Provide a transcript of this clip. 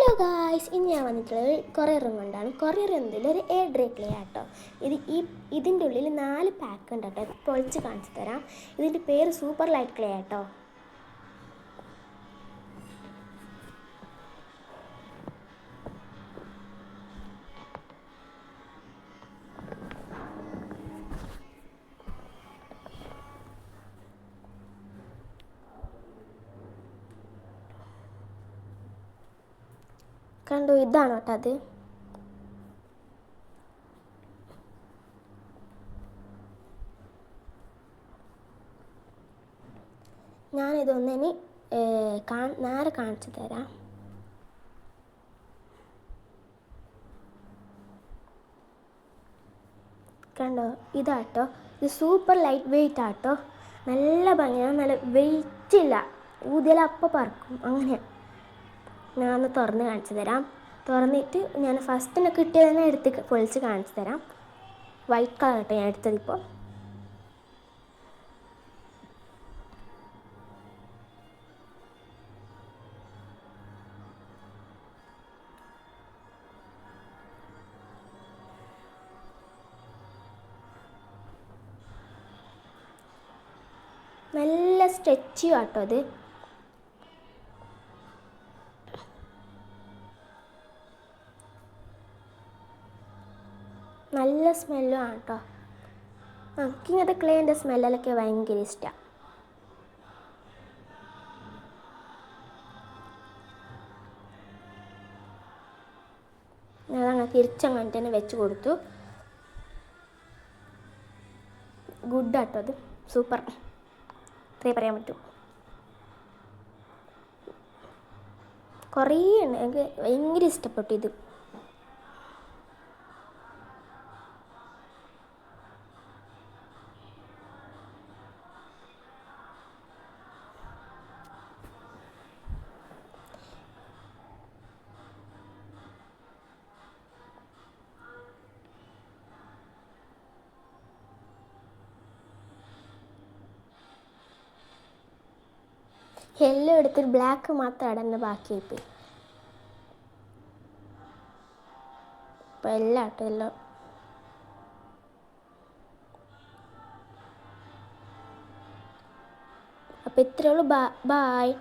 Hello guys, ഇന്ന് ഞാൻ വന്നിട്ടുള്ളത് കൊറിയറും കൊണ്ടാണ്. കൊറിയർ എന്നതിൽ ഒരു എയർ ഡ്രൈ ക്ലേ ആട്ടോ. ഇതിൻ്റെ ഉള്ളിൽ 4 പാക്ക് ഉണ്ട് കേട്ടോ. പൊളിച്ച് കാണിച്ചു തരാം. ഇതിൻ്റെ പേര് സൂപ്പർ ലൈറ്റ് ക്ലേ ആട്ടോ. കണ്ടോ, ഇതാണ് കേട്ടോ അത്. ഞാനിതൊന്നിനി നേരെ കാണിച്ചു തരാം. കണ്ടോ, ഇതാട്ടോ. ഇത് സൂപ്പർ ലൈറ്റ് വെയിറ്റ് ആട്ടോ. നല്ല ഭംഗിയാണ്. നല്ല വെയിറ്റ് ഇല്ല, ഊതിയാലപ്പം പറക്കും. അങ്ങനെ ഞാനൊന്ന് തുറന്ന് കാണിച്ചു തരാം. തുറന്നിട്ട് ഞാൻ ഫസ്റ്റ് കിട്ടിയത് തന്നെ എടുത്ത് പൊളിച്ച് കാണിച്ചു തരാം. വൈറ്റ് കളർ കേട്ടോ ഞാൻ എടുത്തതിപ്പോൾ. നല്ല സ്ട്രെച്ച് ആട്ടോ അത്. നല്ല സ്മെല്ലും ആണ് കേട്ടോ. എനിക്ക് ഇങ്ങനത്തെ ക്ലേൻ്റെ സ്മെല്ലൊക്കെ ഭയങ്കര ഇഷ്ടമാണ്. ഞാനങ്ങനെ തിരിച്ചങ്ങനെ തന്നെ വെച്ച് കൊടുത്തു. ഗുഡ് ആട്ടോ അത്, സൂപ്പർ, ഇത്രേ പറയാൻ പറ്റും. കുറേ ഉണ്ട്, എനിക്ക് ഭയങ്കര ഇഷ്ടപ്പെട്ടു ഇത്. യെല്ലോ എടുത്തിട്ട് ബ്ലാക്ക് മാത്രം അടന്ന് ബാക്കിയായിപ്പോയി. അപ്പോൾ എല്ലാം കേട്ടോ, എല്ലാം. അപ്പോൾ ഇത്രയേ ഉള്ളൂ. ബായ്.